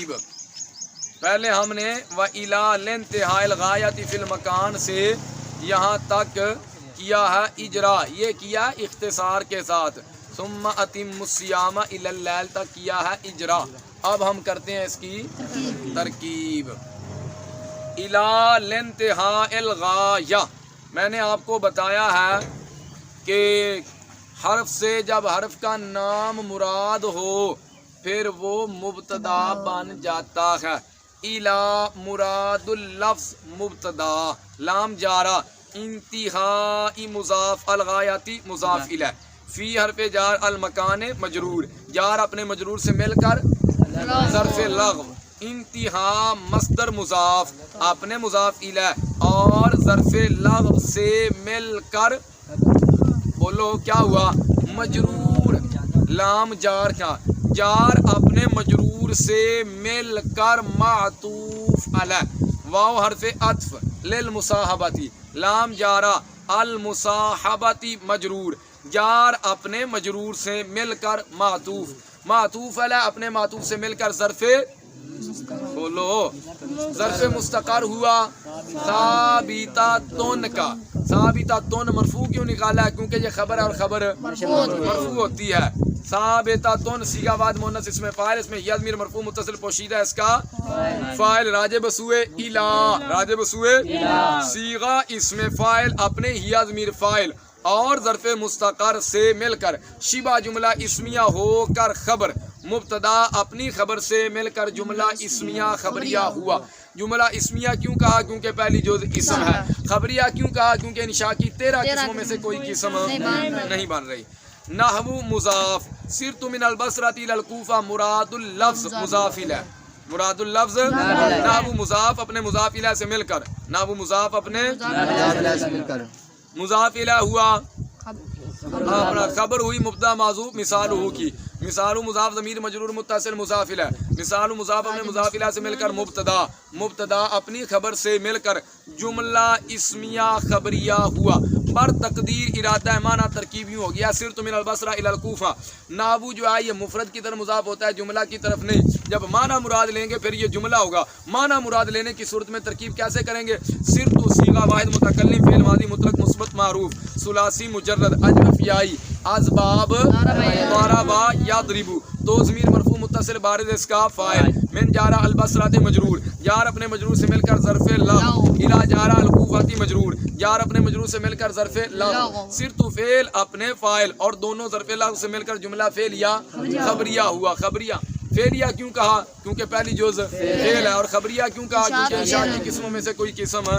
ترکیب. پہلے ہم نے وَإِلَى الْانْتِهَاءِ الْغَایَةِ فِي الْمَکان سے یہاں تک کیا ہے اجرا، یہ کیا اختصار کے ساتھ. ثم اتم الصیام الی اللیل تک کیا ہے اجرا. اب ہم کرتے ہیں اس کی ترکیب. الی الانتہاء الغایہ، میں نے آپ کو بتایا ہے کہ حرف سے جب حرف کا نام مراد ہو پھر وہ مبتدا بن جاتا ہے. الی مراد اللفظ مبتدا، لام جارہ، انتہائی مضاف، الغایاتی مضاف الیہ، فی حرف جار، المکان مجرور، جار اپنے مجرور سے مل کر ظرف لغو، انتہا مصدر مضاف اپنے مضاف الیہ اور ظرف لغو سے مل کر بولو کیا ہوا مجرور. لام جار کا جار اپنے مجرور سے مل کر معطوف علیہ، واو حرف عطف للمصاحبتی، لام جارہ، المصاحبتی مجرور، جار اپنے مجرور سے مل کر معطوف، معطوف علیہ اپنے معطوف سے مل کر ظرف بولو ظرف مستقر ہوا ثابتۃ کا. ثابتۃ مرفوع کیوں نکالا ہے؟ کیونکہ یہ خبر ہے اور خبر مرفوع ہوتی ہے. ثابتۃ صیغہ بعد مؤنث اسم فاعل، اس میں یا ضمیر مرفوع متصل پوشیدہ اس کا فاعل راجع بسوئے الی، راجع بسوئے صیغہ اسم فاعل اپنے یا ضمیر فاعل اور ظرف مستقر سے مل کر شبہ جملہ اسمیہ ہو کر خبر، مبتدا اپنی خبر سے مل کر جملہ اسمیہ خبریہ ہوا. جملہ اسمیہ کیوں کہا؟ کیونکہ پہلی جز اسم ہے. خبریہ کیوں کہا؟ کیونکہ انشاء کی 13 قسموں میں سے کوئی قسم نہیں بن رہی. نحو مضاف، سرت من البصرۃ الی الکوفہ، مراد اللفظ مضاف الیہ، مراد اللفظ نحو مضاف اپنے مضاف الیہ سے مل کر، نحو مضاف اپنے مضاف الیہ ہوا اپنا خبر ہوئی مبتدا معذوف مثال ہو کی، مثال مضاف ضمیر مجرور متصل مضاف الیہ، مثال مضاف اپنے مضاف الیہ سے مل کر مبتدا، مبتدا اپنی خبر سے مل کر جملہ اسمیہ خبریہ ہوا. بر تقدیر ارادہ معنی ترکیب یوں ہو گیا سرت من البصرہ الی الکوفہ. نحو جو ہے یہ مفرد کی طرف مضاف ہوتا ہے، جملہ کی طرف نہیں. جب معنی مراد لیں گے پھر یہ جملہ ہوگا. معنی مراد لینے کی صورت میں ترکیب کیسے کریں گے؟ سرت صیغہ واحد متکلم فعل ماضی مطلق مثبت معروف ثلاثی مجرد اجرف یائی اسباب ضربا یضرب، تو ضمیر مرفوع متصل بارز اس کا فاعل، من جارہ البصرۃ مجرور، جار اپنے مجرور سے مل کر ظرف لغو، الی جارہ الکوفۃ مجرور، جار اپنے مجرور سے مل کر ظرف لغو، سرت فعل اپنے فاعل اور دونوں ظرف لغو سے مل کر جملہ فعلیہ خبریہ ہوا. خبریہ فعلیہ کیوں کہا؟ کیونکہ پہلی جز فعل ہے. اور خبریہ کیوں کہا؟ کیونکہ انشاء کی قسموں میں سے کوئی قسم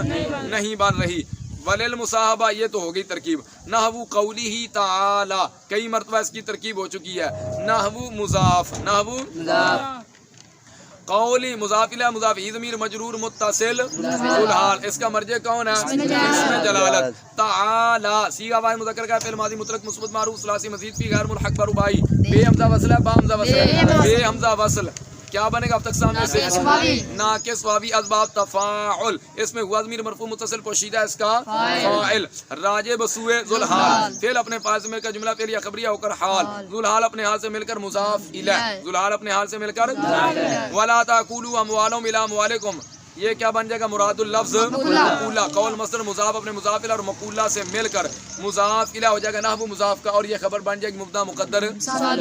نہیں بن رہی. وللمصاحبہ یہ تو ہو گئی ترکیب. نحو قولہ تعالی، کئی مرتبہ اس کی ترکیب ہو چکی ہے. نحو مضاف، نحو قولی مضاف الیہ مضاف ضمیر مجرور متصل ذوالحال، اس کا مرجع کون ہے؟ اسم جلالت. تعالی صیغہ واحد مذکر کا فعل ماضی مطلق مثبت معروف ثلاثی مزید فی غیر ملحق بربائی، بے حمزہ وصل ہے، با حمزہ وصل ہے، بے حمزہ وصل کیا بنے گا اب تک سامنے سے؟ ناقص واوی اسباب تفاعل، اس میں ہوا ضمیر مرفوع متصل پوشیدہ اس کا فاعل، راجع بسوئے ذوالحال، فعل اپنے فاعل سے مل کر جملہ فعلیہ خبریہ ہو کر حال، ذوالحال اپنے حال سے مل کر مضاف الیہ، ذوالحال اپنے حال سے مل کر ولا تاکلوا اموالهم الی اموالکم، یہ کیا بن جائے گا؟ مراد اللفظ مقولہ، قول مصدر مضاف اپنے مضاف الیہ اور مقولہ سے مل کر مضاف الیہ ہو جائے گا نحو مضاف کا، اور یہ خبر بن جائے گی مبتدا مقدر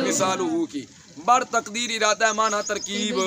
مثالہ کی. بر تقدیر ارادہ معنی ترکیب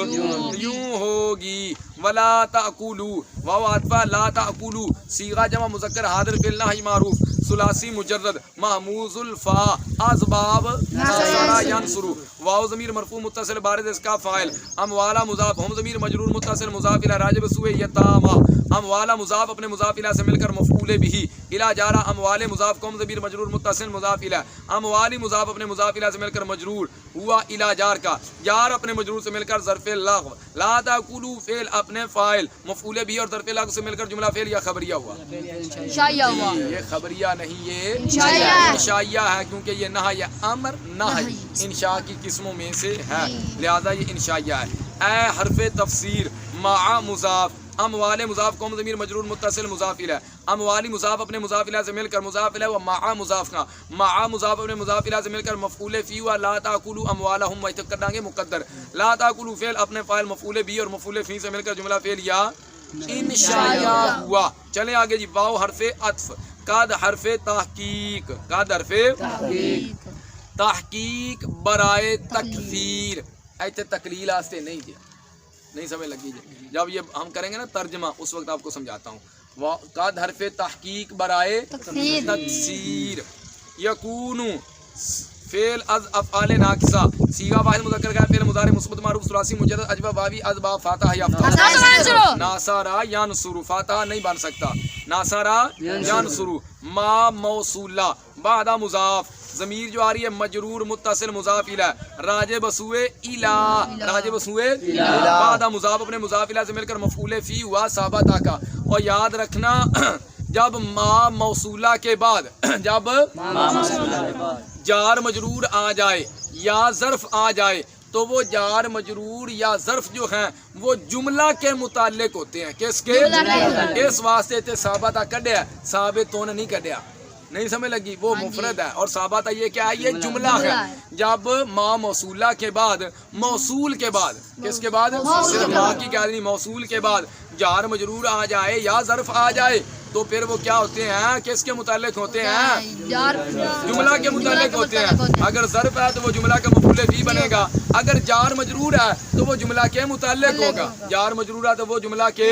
یوں ہوگی ولا تاکلوا، واو عطفہ لا تاکلوا، صیغہ جمع مذکر حاضر فی النحی معروف ثلاثی مجرد محموز الفا اسباب نصر ینصر، واو ضمیر مرفوع متصل بارز اس کا فاعل، اموالا مضاف، ہم ضمیر مجرور متصل مضاف الی راجع بسوئے یتاما، اموالا مضاف اپنے مضاف الی سے مل کر مفعول به، الی جارہ اموال مضاف قوم ضمیر مجرور متصل مضاف الی، اموالی مضاف اپنے مضاف الی سے مل کر مجرور ہوا الی جار کا، جار اپنے مجرور سے مل کر ظرف لغو، لا تاکلوا فعل اپنے فاعل مفعول به اور ظرف لغو سے مل کر جملہ فعلیہ خبریہ ہوا. یہ خبریہ نہیں، یہ انشائیہ ہے، کیونکہ یہ نہی امر نہی انشاء کی قسموں میں سے ہے، لہذا یہ انشائیہ ہے. اے حرف تفسیر مع مضاف، اموال مضاف قوم ضمیر مجرور متصل مضاف الیہ، اموالی مضاف اپنے مضاف الیہ سے مل کر مضاف الیہ و مع مضاف کا مع مضاف اپنے مضاف الیہ سے مل کر مفعول فی ہوا لا تاکلوا اموالہم و تک کر دیں گے مقدر لا تاکلوا فعل اپنے فاعل مفعول بھی اور مفعول فی سے مل کر جملہ فعل یا انشاء ہوا. چلیں آگے جی. واو حرف عطف قد حرف تحقیق قد حرف تحقیق برائے تکثیر ایسے تقلیل آستے نہیں دیا نہیں سمجھ لگی جی. جب یہ ہم کریں گے نا ترجمہ اس وقت آپ کو سمجھاتا ہوں. قد حرف تحقیق برائے تکثیر یکون فعل از افعال ناقصہ صیغہ واحد مذکر کا فعل مضارع مثبت معروف ثلاثی مجرد اجوبہ واوی ازبا فاتحہ یافتہ ناصرہ ینصر فاتحہ نہیں بن سکتا ناصرہ ینصر ما موصولہ بعد مضاف ضمیر جو آ رہی ہے مجرور متصل مضاف الیہ راجع بسوئے الی راجع بسوئے بعد مضاف اپنے مضاف الیہ سے مل کر مفعول فی ہوا ثابتہ کا. اور یاد رکھنا جب ما موصولہ کے بعد جب جار مجرور آ جائے یا ظرف آ جائے تو وہ جار مجرور یا ظرف جو ہیں وہ جملہ کے متعلق ہوتے ہیں. کس کے؟ اس واسطے تے ثابتہ کڈیا ثابتون نہیں کڈیا نہیں سمجھ لگی. وہ مفرد ہے اور ثابتہ یہ کیا ہے یہ جملہ ہے. جب ما موصولہ کے بعد موصول کے بعد کس کے بعد صرف ما کی کیا نہیں موصول کے بعد جار مجرور آ جائے یا ظرف آ جائے تو پھر وہ کیا ہوتے ہیں کس کے متعلق ہوتے ہیں جملہ کے متعلق ہوتے ہیں. اگر ظرف ہے تو وہ جملہ کا مفعول بھی بنے گا. اگر جار مجرور ہے تو وہ جملہ کے متعلق ہوگا. جار مجرور ہے تو وہ جملہ کے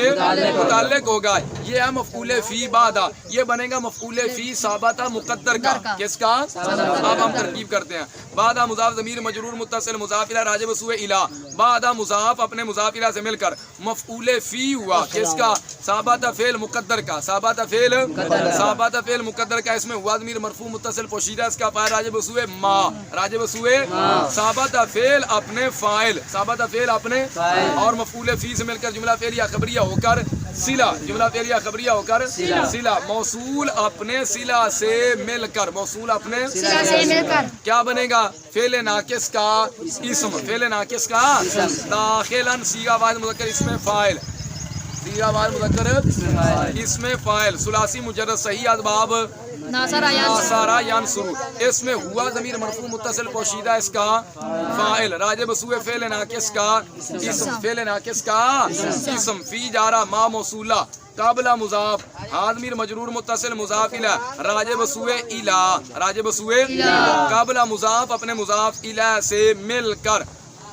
متعلق ہوگا. یہ ہے مفعول فی بعد یہ بنے گا مفعول فی ثابتہ مقدر کا. کس کا؟ اب ہم ترکیب کرتے ہیں. بعد مضاف ضمیر مجرور متصل مضاف الیہ راجع بسوئے الی بعد مضاف اپنے مضاف الیہ سے مل کر مفعول فی ہوا کس کا ثابتہ فعل مقدر کا ثابتہ فعل مقدر کا. اس میں ہوا ضمیر مرفوع متصل پوشیدہ اس کا فاعل راجع بسوئے ما راجع بسوئے ثابتہ فعل اپنے فاعل ثابتہ فعل اپنے اور مفعول فی سے مل کر جملہ فعلیہ خبریہ ہو کر صلہ جملہ فعلیہ خبریہ ہو کر صلہ موصول اپنے صلہ سے مل کر موصول اپنے صلہ سے مل کر کیا بنے گا فعل ناقص کا اسم فعل ناقص کا داخلاً صیغہ واحد مذکر اس میں فاعل صیغہ واحد مذکر اس میں فاعل ثلاثی مجرد صحیح اسباب ناصرہ ینصر اس میں ہوا ضمیر مرفوع متصل پوشیدہ اس کا فاعل راجع بسوئے فعل ناقص کا اسم فعل ناقص کا اسم فی جارہ ما موصولہ قابلہ مضاف ضمیر مجرور متصل مضاف الیہ راجع بسوئے الی راجع بسوئے قابلہ مضاف اپنے مضاف الیہ سے مل کر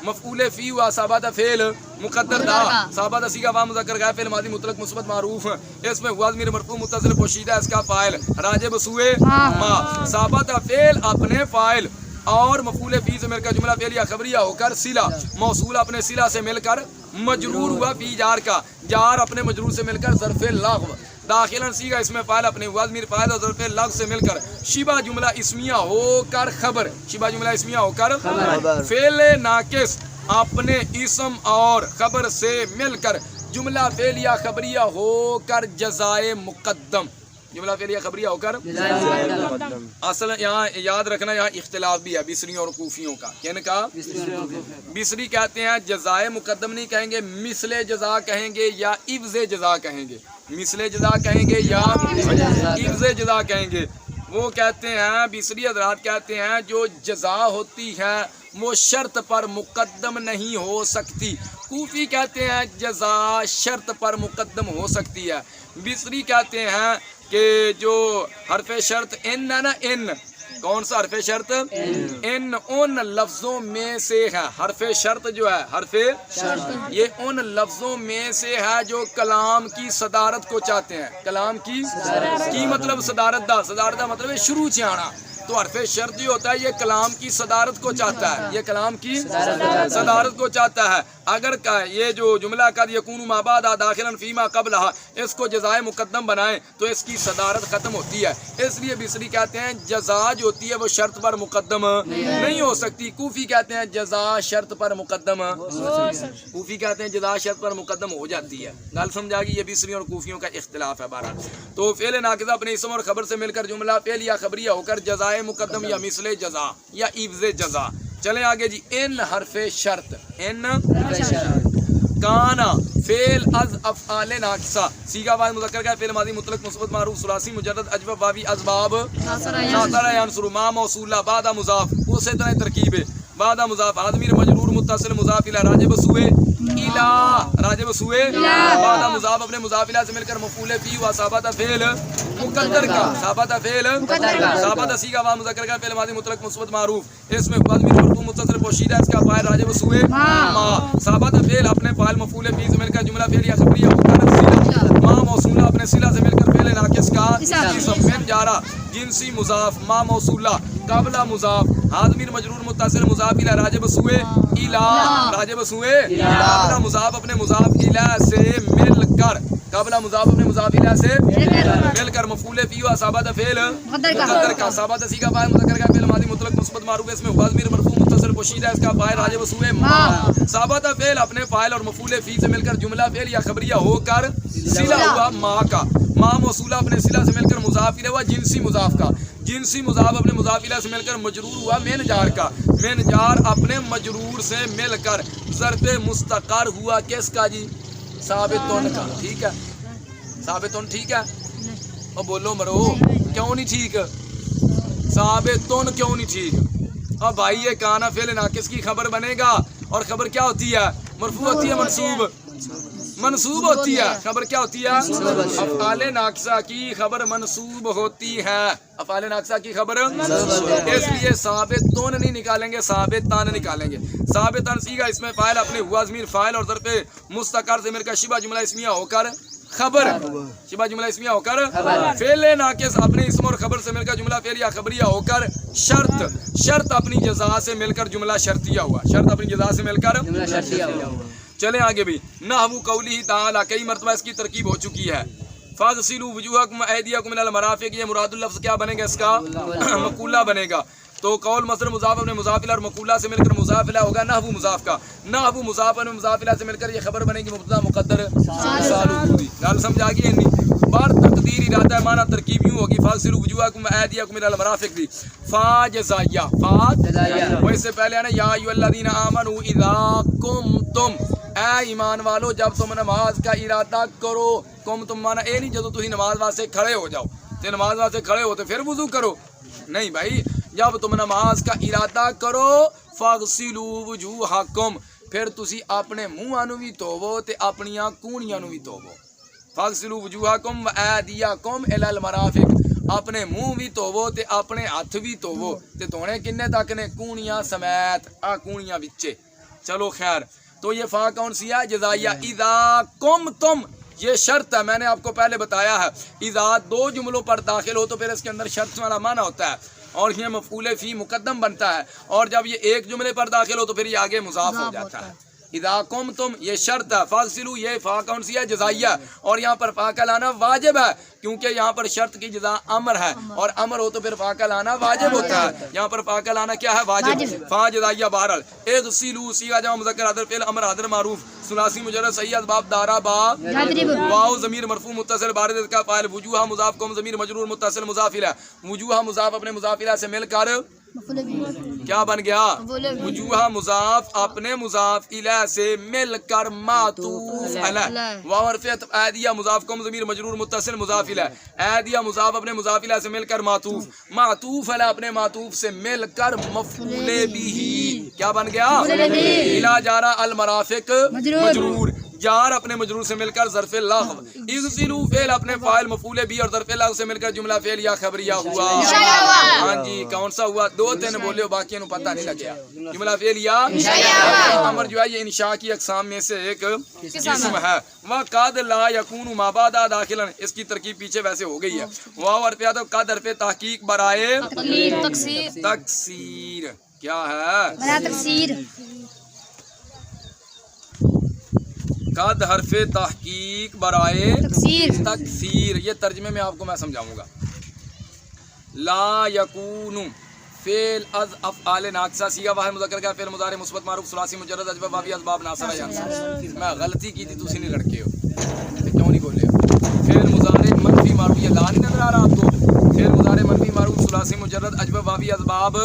مفعول فی و ثابتہ فعل مقدر دا ثابتہ صیغہ وا مذکر کا فعل ماضی مطلق مثبت معروف اس میں ہوا ضمیر مرفوع متصل پوشیدہ اس کا فاعل راجع بسوئے ما ثابتہ فعل اپنے فاعل اور مفعول فی سے مل کر جملہ فعلیہ خبریہ ہو کر صلہ موصول اپنے صلہ سے مل کر مجرور ہوا فی جار کا جار اپنے مجرور سے مل کر ظرف لغو داخلاً صیغہ اس میں فاعل اپنے ہوا ضمیر فاعل اور ظرف لغو سے مل کر شبہ جملہ اسمیہ ہو کر خبر شبہ جملہ اسمیہ ہو کر فعل ناقص اپنے اسم اور خبر سے مل کر جملہ فعلیہ خبریہ ہو کر جزائے مقدم جملہ فعلیہ خبریہ ہو کر اصل یہاں یاد رکھنا یہاں اختلاف بھی ہے بصریوں اور کوفیوں کا. کن کا؟ بصری کہتے ہیں جزائے مقدم نہیں کہیں گے مثل جزا کہیں گے یا عوض جزا کہیں گے مثل جزا کہیں گے یا عوض جزا کہیں گے. وہ کہتے ہیں بصری حضرات کہتے ہیں جو جزا ہوتی ہے وہ شرط پر مقدم نہیں ہو سکتی. کوفی کہتے ہیں جزا شرط پر مقدم ہو سکتی ہے. بصری کہتے ہیں کہ جو حرف شرط ان ہے نا ان کون سا حرف شرط ان ان لفظوں میں سے ہے. حرف شرط جو ہے حرف شرط یہ ان لفظوں میں سے ہے جو کلام کی صدارت کو چاہتے ہیں. کلام کی مطلب صدارت دا مطلب ہے شروع سے آنا. تو حرف شرط جو ہوتا ہے یہ کلام کی صدارت کو چاہتا ہے یہ کلام کی صدارت کو چاہتا ہے. اگر یہ جو جملہ قد یکون ما بعد داخلاً فیما قبلہ اس کو جزائے مقدم بنائیں تو اس کی صدارت ختم ہوتی ہے. اس لیے بصری کہتے ہیں جزا جو ہوتی ہے وہ شرط پر مقدم نہیں ہو سکتی. کوفی کہتے ہیں جزا شرط پر مقدم کوفی کہتے ہیں جزا شرط پر مقدم ہو جاتی ہے. گل سمجھا گی. یہ بصری اور کوفیوں کا اختلاف ہے. بہرحال تو فعل ناقصہ اپنے اسم اور خبر سے مل کر جملہ فعل یا خبریہ ہو کر جزائے مقدم یا مثل جزا یا عوض جزا. چلیں آگے جی. ان حرف شرط ان کانا فعل از افعال ناقصہ صیغہ واحد مذکر کا فعل ماضی مطلق مثبت معروف ثلاثی مجرد اجوب واوی اسباب ناصر ینصر ما موصولہ بعد مضاف اسی طرح ترکیب ہے بعد مضاف ضمیر مجرور متصل مضاف الی راجب سوئے الی راجب سوئے بعد مضاف اپنے مضاف الی سے مل کر مفعول فی و ثابت فعل مقدر کا ثابت فعل ثابت صیغہ واحد مذکر کا فعل ماضی مطلق مثبت معروف اس میں ضمیر مرفوع متصل پوشیدہ اس کا فاعل راجب سوئے ما ثابت فعل اپنے فاعل مفعول فی سے مل کر جملہ فعلیہ خبریہ مقدر ما موصولہ اپنے صلہ سے مل کر فعل ناقص کا اسم من جارہ جنسی مضاف ما موصولہ قبل مضاف ضمیر مجرور متصل مضاف الی راجب سوئے الی راجب سوئے قبل مضاف اپنے مضاف الی سے مل کر قبل مضاف اپنے مضاف الی سے مل کر مفعول فی و ثابت فعل مقدر کا ثابت صیغہ فاعل مذکر کا فعل ماضی مطلق مثبت معروف اس میں ضمیر مرفوع متصل پوشیدہ اس کا فاعل راجب سوئے ما ثابت فعل اپنے فاعل اور مفعول فی سے مل کر جملہ فعل یا خبریہ ہو کر صلہ ہوا ما کا ما موصولہ اپنے صلہ سے مل کر مضاف الی ہوا جنسی مضاف کا جنسی مضاف اپنے مضاف الی سے مل کر مجرور ہوا من جار کا من جار اپنے مجرور سے مل کر ظرف مستقر ہوا کس کا جی ثابتن کا ٹھیک ہے ثابتن ٹھیک ہے اور بولو مرو کیوں نہیں ٹھیک ثابتن کیوں نہیں ٹھیک اب بھائی یہ کانا فعل ناقص کی خبر بنے گا اور خبر کیا ہوتی ہے مرفوع ہوتی ہے منصوب ہوتی ہے خبر کیا ہوتی ہے افعال ناقصہ کی خبر منصوب ہوتی ہے افعال ناقصہ کی خبر اس لیے ثابتون نہیں نکالیں گے ثابتان نکالیں گے ثابتان صیغہ اس میں فاعل اپنے ہوا ضمیر فاعل اور ظرف مستقر سے مل کر شبہ جملہ اسمیہ ہو کر خبر شبہ جملہ اسمیہ ہو کر فعل ناقص اپنے اسم اور خبر سے مل کر جملہ فعلیہ خبریہ ہو کر شرط اپنی جزا سے مل کر جملہ شرطیہ ہوا شرط اپنی جزا سے مل کر جملہ شرطیہ ہوا چلیں آگے بھی نحو قولی تعالی کئی مرتبہ اس کی ترکیب ہو چکی ہے فاغسلوا وجوہکم ایدیکم الی المرافق یہ مراد اللفظ کیا بنے گا اس کا مقولہ بنے گا تو قول مصدر مضاف اپنے مضاف الی اور مقولہ سے مل کر مضاف الی ہوگا نحو مضاف کا نحو مضاف اپنے مضاف الی سے مل کر یہ خبر بنے گی مبتدا مقدر سالو گال سمجھ آ گئی ہے نہیں بار تقدیر ارادہ معنی ترکیب یوں ہوگی فاغسلوا وجوہکم ایدیکم الی المرافق دی فا جزائیہ فا اس سے پہلے ہے نا یا ایھا الذین آمنوا اذا قمتم اے ایمان والو جب تم نماز کا ارادہ کرو قم تم مانا اے نہیں جدو تھی نماز واسطے کھڑے ہو جاؤ تے نماز واسطے کھڑے ہو تو پھر وضو کرو نہیں بھائی جب تم نماز کا ارادہ کرو فاغسلوا وجوہکم پھر تسی اپنے منہ نو بھی دھوو تے اپنیاں کونیاں نو بھی دھوو فاغسلوا وجوہکم وایدیکم الی المرافق اپنے منہ بھی دھوو تے اپنے ہاتھ بھی دھوو تے دھونے کنے تک نے کونیاں سمیت آ کونیاں وچے چلو خیر تو یہ فا کون سی ہے جزائیہ اذا قمتم یہ شرط ہے میں نے آپ کو پہلے بتایا ہے اذا دو جملوں پر داخل ہو تو پھر اس کے اندر شرط والا معنی ہوتا ہے اور یہ مفعول فی مقدم بنتا ہے اور جب یہ ایک جملے پر داخل ہو تو پھر یہ آگے مضاف ہو جاتا ہے اذا قمتم یہ شرط ہے فاغسلوا یہ فا کون سی ہے جزائیہ اور یہاں پر فا کا لانا واجب ہے کیونکہ یہاں پر شرط کی جزا امر ہے اور امر ہو تو پھر فا کا لانا واجب ہوتا ہے یہاں پر فا کا لانا کیا ہے واجب فا جزائیہ بہرحال اغسلوا صیغہ جمع مذکر حاضر فعل امر حاضر معروف ثلاثی مجرد صحیح اسباب دارا با واو ضمیر مرفوع متصل بارد کا فاعل وجوہ مضاف قوم ضمیر مجرور متصل مضاف الیہ وجوہ مضاف اپنے مضاف الیہ سے مل کر کیا بن گیا وجوہ مضاف اپنے مضاف الیہ سے مل کر معطوف علیہ واو حرف عطف ایدیہ مضاف قوم ضمیر مجرور متصل مضاف الیہ ایدیہ مضاف اپنے مضاف الیہ سے مل کر معطوف علیہ اپنے معطوف سے مل کر مفعول به کیا بن گیا الی جارا المرافق مجرور جار اپنے مجرور سے مل کر ظرف لغو اغسلوا فعل اپنے فاعل مفعول به اور ظرف لغو سے مل کر جملہ فعل یا خبریہ ہوا ہاں جی کون سا ہوا دو تین بولے باقی نو پتہ نہیں لگیا جملہ فعل یا امر جو ہے یہ انشاء کی اقسام میں سے ایک قسم ہے وقد لا يكون ما بعد داخلا اس کی ترکیب پیچھے ویسے ہو گئی ہے واو حرف عطف قد حرف تحقیق برائے تکسیر کیا ہے برائے تکسیر قد حرف تحقیق برائے تکسیر یہ ترجمے میں آپ کو میں سمجھاؤں گا لا یکون فعل از افعال ناقصہ صیغہ واحد مذکر کا فعل مضارع مثبت معروف ثلاثی مجرد اجوب واوی اسباب ناصرہ ینصر میں غلطی کی تھی تسی نہیں لڑکے ہو کیوں نہیں بولے فعل مضارع منفی معروف یہ لا نہیں نظر آ رہا آپ کو فعل مضارع منفی معروف ثلاثی مجرد اجوب واوی اسباب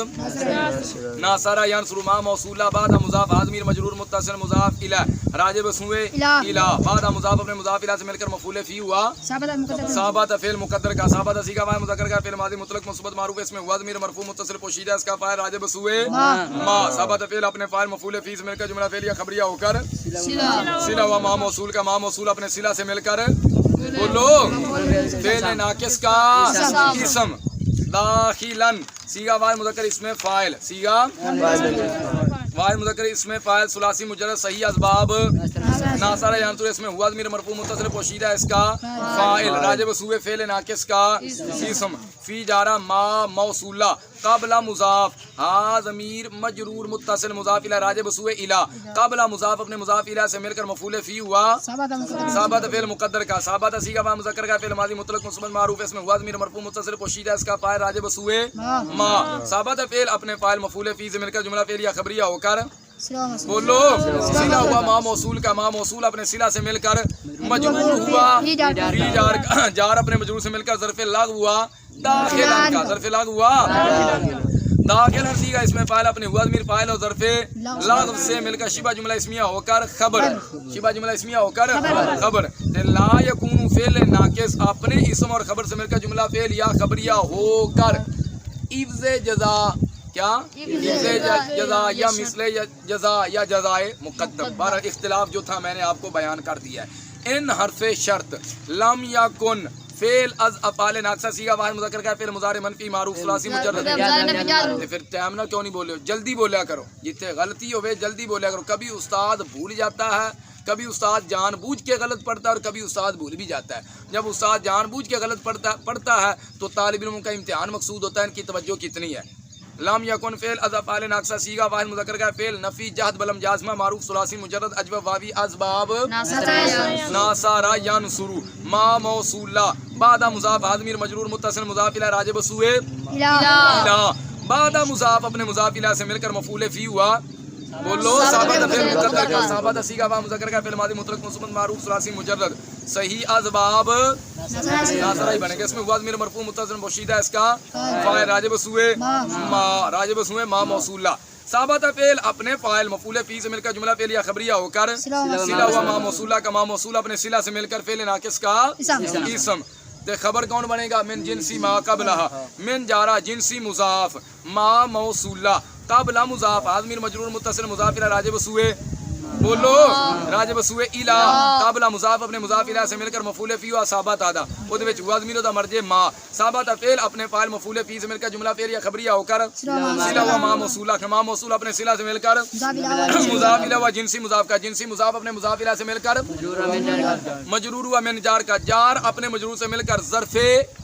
ناصرہ ینصر ما موصولہ بعد مضاف ضمیر مجرور متصل مضاف الیہ راجب بسوئے الہ بعد مضاف اپنے مضاف الہ سے مل کر مفعول فی ہوا ثابت فعل مقدر کا ثابت صیغہ فاعل مذکر کا فعل ماضی مطلق مثبت معروف اس میں ہوا ضمیر مرفوع متصل پوشیدہ اس کا فاعل راجب بسوئے ما ثابت فعل اپنے فاعل مفعول فی سے مل کر جملہ فعلیہ خبریہ ہو کر صلہ و ما موصول کا ما موصول اپنے صلہ سے مل کر بولو فعل ناقص کا اسم داخلن صیغہ فاعل مذکر اس میں فاعل صیغہ فاعل مذکر اس میں فاعل ثلاثی مجرد صحیح اسباب ناصر ینصر اس میں ہوا ضمیر مرفوع متصل پوشیدہ اس کا فاعل راجب سوء فعل ناقص کا اسم فی جارہ ما موصولہ قبل مضاف ہا ضمیر مجرور متصل مضاف الی راجب سوء الی قبل مضاف اپنے مضاف الی سے مل کر مفعول فی ہوا ثابت فعل مقدر کا ثابت صیغہ فاعل مذکر کا فعل ماضی مطلق مثبت معروف اس میں ہوا ضمیر مرفوع متصل پوشیدہ اس کا فاعل راجب سوء ما ثابت فعل اپنے فاعل مفعول فی سے مل کر جملہ فعلیہ خبریہ ہو کر بولو صلہ ہوا ما موصول کا ما موصول اپنے صلہ سے مل کر مجرور ہوا فی جار اپنے مجرور سے مل کر ظرف لاغ ہوا داخلن کا ظرف لاغ ہوا داخلن صیغہ اس میں فاعل اپنے ہوا ضمیر فاعل اور ظرف لاغ سے مل کر شبہ جملہ اسمیہ ہو کر خبر شبہ جملہ اسمیہ ہو کر خبر لا یکون فعل ناقص اپنے اسم اور خبر سے مل کر جملہ فعل یا خبریہ ہو کر عوض جزا کیا جزا یا مثل جزا یا جزائے مقدم بہر اختلاف جو تھا میں نے آپ کو بیان کر دیا ہے ان حرف شرط لم یکن فعل از افعال ناقصہ صیغہ واحد مذکر کا فعل مضارع منفی معروف ثلاثی مجرد پھر ٹائم نہ کیوں نہیں بولے جلدی بولیا کرو جتنے غلطی ہوئے جلدی بولیا کرو کبھی استاد بھول جاتا ہے کبھی استاد جان بوجھ کے غلط پڑھتا ہے اور کبھی استاد بھول بھی جاتا ہے جب استاد جان بوجھ کے غلط پڑھتا ہے تو طالب علموں کا امتحان مقصود ہوتا ہے ان کی توجہ کتنی ہے لم یکن فعل از افعال ناقصہ صیغہ واحد مذکر کا فعل نفی جہد بلم جازمہ معروف ثلاثی مجرد اجوب واوی اسباب ناصر ینصر ما موصولہ بعد مضاف ضمیر مجرور متصل مضاف الی راجب سوء الی بعد مضاف اپنے مضاف الی سے مل کر مفعول فی ہوا بولو ثابت فعل مقدر کا ثابت صیغہ واحد مذکر کا فعل ماضی مطلق مثبت معروف ثلاثی مجرد صحیح اسباب ناصرہ ہی بنے گا اس میں ہوا ضمیر مرفوع متصل پوشیدہ اس کا فاعل راجب سوء ما راجب سوء ما موصولہ ثابت فعل اپنے فاعل مفعول فی سے مل کر جملہ فعلیہ خبریہ ہو کر صلہ ہوا ما موصولہ کا ما موصولہ اپنے صلہ سے مل کر فعل ناقص کا اسم خبر کون بنے گا من جنسی ما قبلہ من جارہ جنسی مضاف ما موصولہ قبل مضاف ضمیر مجرور متصل مضاف الی راجب سوء بولو راجب سوء الی قبل مضاف اپنے مضاف الی سے مل کر مفعول فی و ثابت آدا اودے وچ ہوا ضمیر دا مرجع ما ثابت فعل اپنے فاعل مفعول فی سے مل کر جملہ فعلیہ خبریہ ہو کر صلہ و ما موصولہ ما موصول اپنے صلہ سے مل کر مضاف الی و جنسی مضاف کا جنسی مضاف اپنے مضاف الی سے مل کر مجرور ہوا من جار کا جار اپنے مجرور سے مل کر ظرف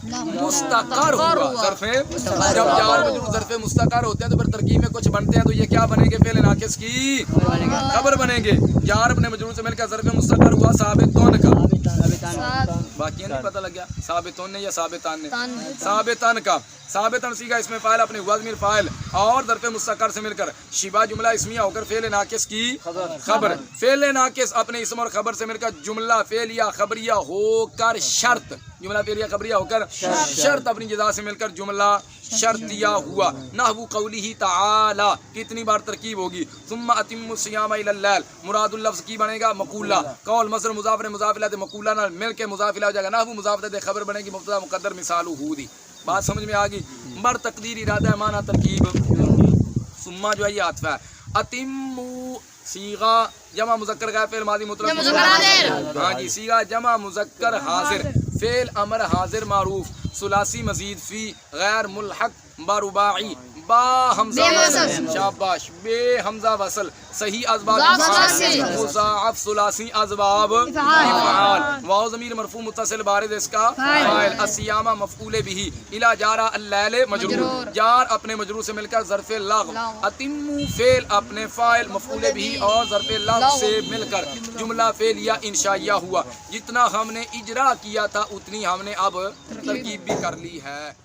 مستقر ہوا ظرف جب جار مجرور ظرف مستقر ہوتے ہیں تو پھر ترکیب میں کچھ بنتے ہیں تو یہ کیا بنیں گے فعل ناقص کی خبر بنیں گے جار اپنے مجرور سے مل کر ظرف مستقر ہوا ثابتون کا باقی نہیں پتہ لگ گیا ثابتون نے یا ثابتان نے ثابتان کا ثابتن صیغہ اس میں فاعل اپنے ہوا ضمیر فاعل اور ظرف مستقر سے مل کر شبہ جملہ اسمیہ ہو کر فعل ناقص کی خبر فعل ناقص اپنے اسم اور خبر سے مل کر جملہ فعلیہ خبریہ ہو کر شرط جملہ فعلیہ خبریہ ہو کر شرط اپنی جزا سے مل کر جملہ شرطیہ ہوا نحو قولہ تعالی کتنی بار ترکیب ہوگی ثم اتم الصیام الی اللیل مراد اللفظ کی بنے گا مقولہ قول مصدر مضاف مضاف الیہ مقولہ نہ مل کے مضاف الیہ ہو جائے گا نحو مضاف دے خبر بنے گی مبتدا مقدر مثال ہودی بات سمجھ میں آ گئی بر تقدیر ارادہ معنی ترکیب ثم جو ہے یہ عطف ہے اتم صیغہ جمع مذکر کا فعل ماضی مطلق ہاں جی صیغہ جمع مذکر حاضر فعل امر حاضر معروف ثلاثی مزید فی غیر ملحق برباعی با حمزہ وصل شاباش بے حمزہ وصل صحیح اسباب مضاعف ثلاثی اسباب افعال واو ضمیر مرفوع متصل بارد اس کا فاعل الصیام مفعول به الی جارا اللیل مجرور جار اپنے مجرور سے مل کر ظرف لغو اتم فعل اپنے فاعل مفعول به اور ظرف لغو سے مل کر جملہ فعلیہ انشائیہ ہوا جتنا ہم نے اجرا کیا تھا اتنی ہم نے اب ترکیب بھی کر لی ہے